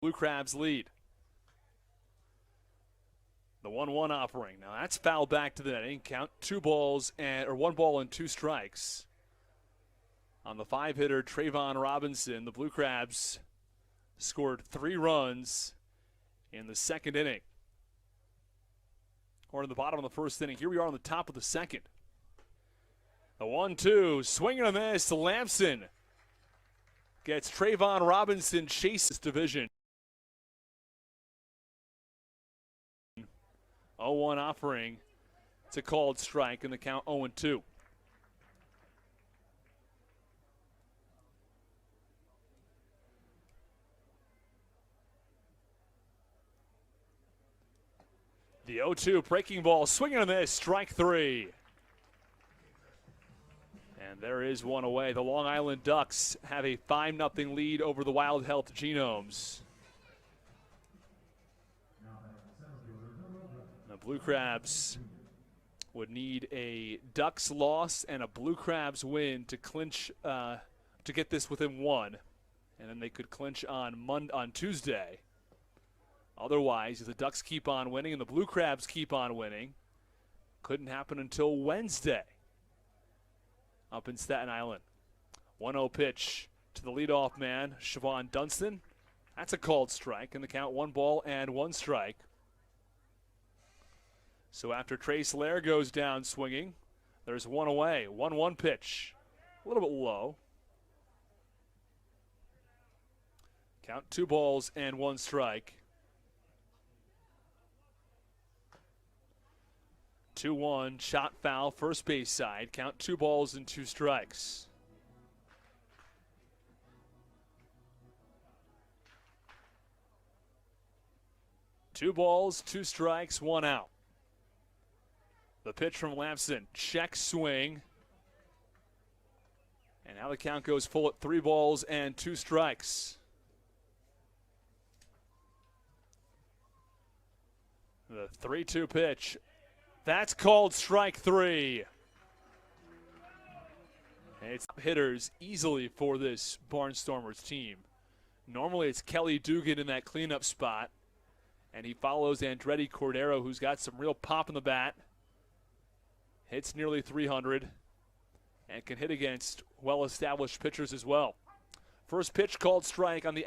Blue Crabs lead. The 1-1 offering. Now that's fouled back to the netting. Count 1 ball and 2 strikes. On the 5-hitter, Trayvon Robinson, the Blue Crabs scored 3 runs in the second inning. Or in the bottom of the first inning. Here we are on the top of the second. The 1-2, swing and a miss. Lambson gets Trayvon Robinson, chases division. 0-1 offering. It's a called strike, and the count 0-2. The 0-2 breaking ball, swing and a miss, strike 3. And there is one away. The Long Island Ducks have a 5-0 lead over the Wild Health Genomes. The Blue Crabs would need a Ducks loss and a Blue Crabs win to clinch, to get this within 1. And then they could clinch on Tuesday. Otherwise, if the Ducks keep on winning and the Blue Crabs keep on winning, couldn't happen until Wednesday up in Staten Island. 1-0 pitch to the leadoff man, Siobhan Dunstan. That's a called strike, and the count 1 ball and 1 strike. So after Trace Lair goes down swinging, there's 1 away. 1-1 pitch, a little bit low. Count 2 balls and 1 strike. 2-1, shot foul, first base side. Count 2 balls and 2 strikes. Two balls, 2 strikes, 1 out. The pitch from Lambson, check swing. And now the count goes full at 3 balls and 2 strikes. The 3-2 pitch. That's called strike 3. And it's hitters easily for this Barnstormers team. Normally it's Kelly Dugan in that cleanup spot. And he follows Andretti Cordero, who's got some real pop in the bat. Hits nearly 300. And can hit against well-established pitchers as well. First pitch called strike on the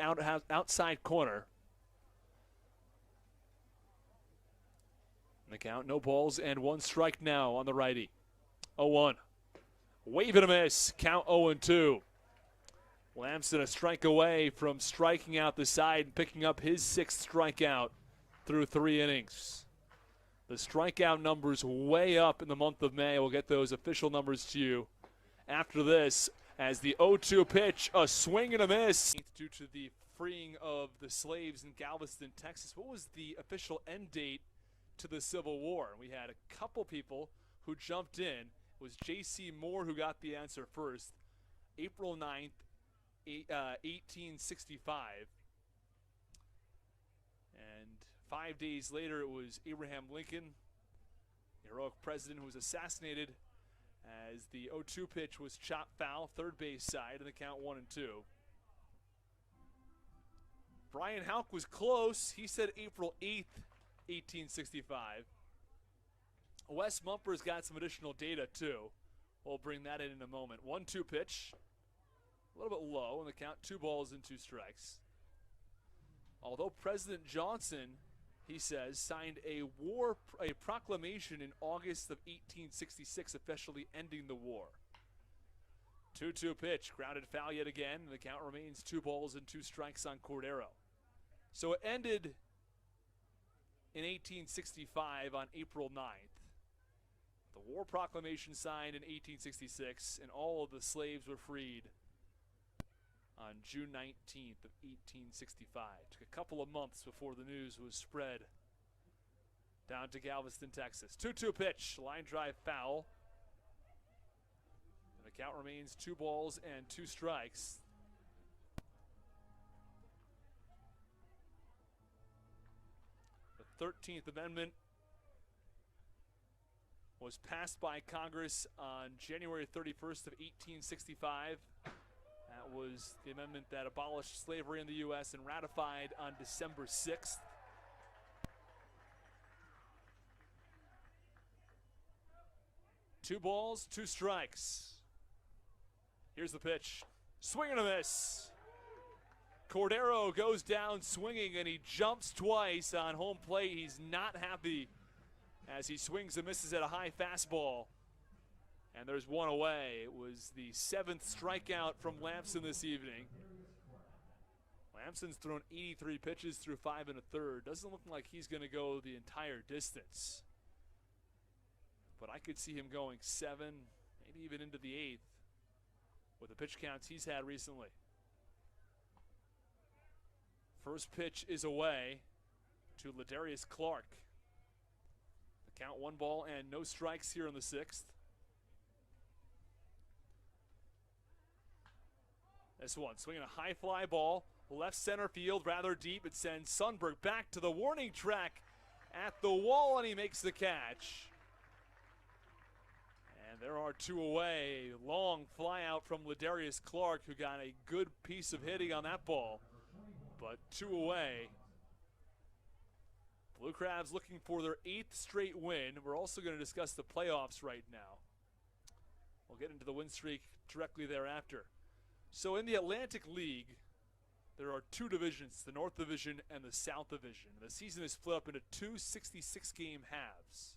outside corner. The count, no balls and 1 strike now on the righty. 0-1. Wave and a miss. Count 0-2. Lambson a strike away from striking out the side and picking up his 6th strikeout through 3 innings. The strikeout numbers way up in the month of May. We'll get those official numbers to you after this, as the 0-2 pitch, a swing and a miss. Due to the freeing of the slaves in Galveston, Texas. What was the official end date to the Civil War? We had a couple people who jumped in. It was J.C. Moore who got the answer first. April 9th, 1865. And 5 days later, it was Abraham Lincoln, the heroic president, who was assassinated, as the 0-2 pitch was chopped foul, third base side, and the count 1-2. Brian Houck was close. He said April 8th, 1865. Wes Mumper's got some additional data too. We'll bring that in a moment. 1-2 pitch, a little bit low, and the count 2 balls and 2 strikes. Although President Johnson, he says, signed a proclamation in August of 1866, officially ending the war. 2-2 pitch, grounded foul yet again, and the count remains 2 balls and 2 strikes on Cordero. So it ended in 1865 on April 9th. The war proclamation signed in 1866, and all of the slaves were freed on June 19th of 1865. Took a couple of months before the news was spread down to Galveston, Texas. 2-2 pitch, line drive foul. And the count remains 2 balls and 2 strikes. The 13th Amendment was passed by Congress on January 31st of 1865. That That was the amendment that abolished slavery in the U.S. and ratified on December 6th. Two balls, two strikes. Here's the pitch. Swing and a miss. Cordero goes down swinging, and he jumps twice on home plate. He's not happy as he swings and misses at a high fastball. And there's one away. It was the 7th strikeout from Lambson this evening. Lambson's thrown 83 pitches through 5 1/3. Doesn't look like he's going to go the entire distance. But I could see him going 7, maybe even into the 8th with the pitch counts he's had recently. First pitch is away to Ladarius Clark. The count 1 ball and no strikes here in the 6th. This one, swinging a high fly ball, left center field, rather deep. It sends Sundberg back to the warning track at the wall, and he makes the catch. And there are 2 away. Long fly out from Ladarius Clark, who got a good piece of hitting on that ball. But 2 away. Blue Crabs looking for their 8th straight win. We're also going to discuss the playoffs right now. We'll get into the win streak directly thereafter. So in the Atlantic League, there are 2 divisions, the North Division and the South Division. The season is split up into 2 66-game halves.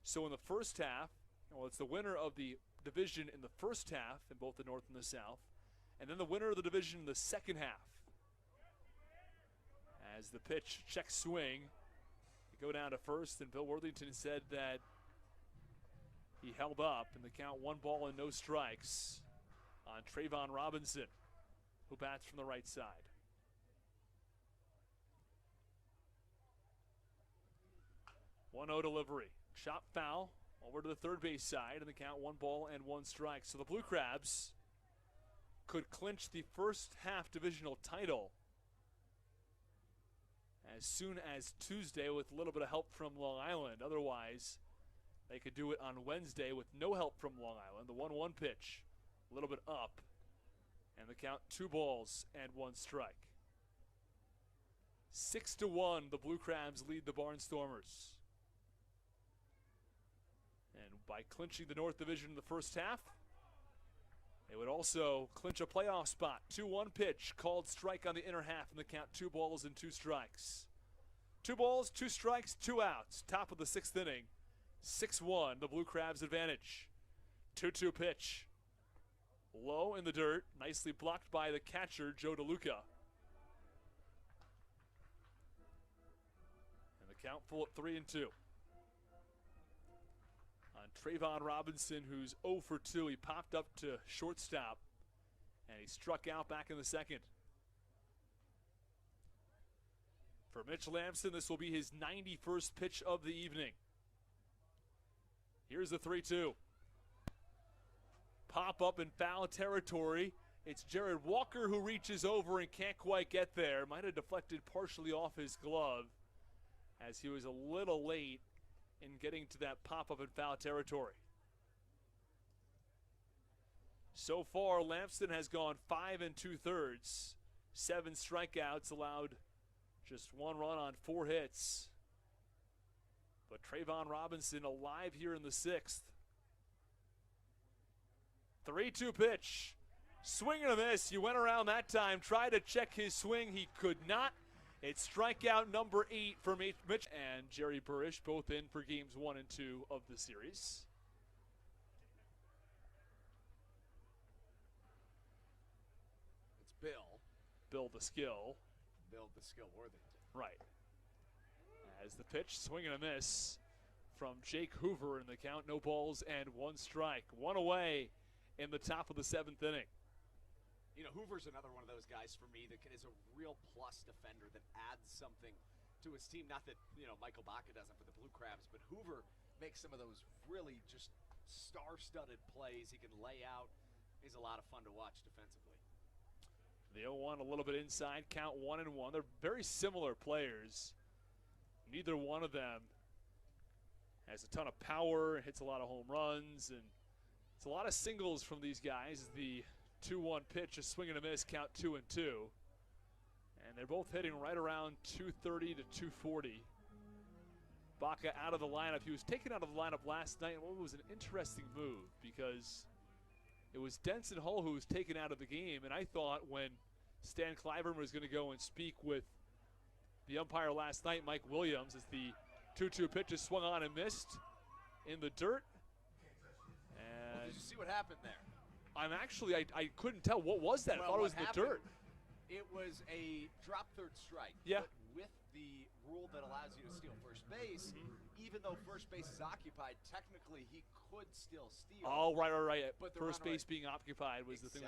So in the first half, well, it's the winner of the division in the first half in both the North and the South, and then the winner of the division in the second half. As the pitch, check swing, you go down to first, and Bill Worthington said that he held up in the count 1 ball and no strikes on Trayvon Robinson, who bats from the right side. One-0 delivery. Chop foul over to the third base side, and the count 1 ball and 1 strike. So the Blue Crabs could clinch the first half divisional title as soon as Tuesday with a little bit of help from Long Island. Otherwise, they could do it on Wednesday with no help from Long Island. The 1-1 pitch, a little bit up, and the count 2 balls and 1 strike. 6-1, the Blue Crabs lead the Barnstormers. And by clinching the North Division in the first half, they would also clinch a playoff spot. 2-1 pitch, called strike on the inner half, and the count 2 balls and 2 strikes. 2 balls, 2 strikes, 2 outs. Top of the 6th inning. 6-1, the Blue Crabs advantage. 2-2 pitch. Low in the dirt, nicely blocked by the catcher, Joe DeLuca. And the count full at 3-2. On Trayvon Robinson, who's 0 for 2. He popped up to shortstop, and he struck out back in the second. For Mitch Lambson, this will be his 91st pitch of the evening. Here's the 3-2. Pop up in foul territory. It's Jared Walker who reaches over and can't quite get there. Might have deflected partially off his glove as he was a little late in getting to that pop-up in foul territory. So far, Lambson has gone 5 2/3. 7 strikeouts, allowed just 1 run on 4 hits. But Trayvon Robinson alive here in the 6th. 3-2 pitch. Swing and a miss. He went around that time, tried to check his swing. He could not. It's strikeout number 8 for Mitch and Jerry Burish, both in for games 1 and 2 of the series. It's Bill. Bill the Skill. Bill the Skill Worthington. Right. As the pitch, swing and a miss from Jake Hoover in the count, no balls and 1 strike. 1 away in the top of the 7th inning. You know, Hoover's another one of those guys for me that is a real plus defender that adds something to his team. Not that, you know, Michael Baca doesn't for the Blue Crabs, but Hoover makes some of those really just star-studded plays. He can lay out. He's a lot of fun to watch defensively. The 0-1 a little bit inside, count 1-1. They're very similar players. Neither one of them has a ton of power, hits a lot of home runs, and it's a lot of singles from these guys. The 2-1 pitch, a swing and a miss, count 2-2. And they're both hitting right around 230 to 240. Baca out of the lineup. He was taken out of the lineup last night. Well, it was an interesting move because it was Denson Hull who was taken out of the game, and I thought when Stan Cliburn was going to go and speak with the umpire last night, Mike Williams, as the 2-2 pitch is swung on and missed in the dirt. And did you see what happened there? I couldn't tell. What was that? I thought it was in the dirt. It was a drop third strike. Yeah. But with the rule that allows you to steal first base, even though first base is occupied, technically he could still steal. Oh, right. But First base being occupied was the thing.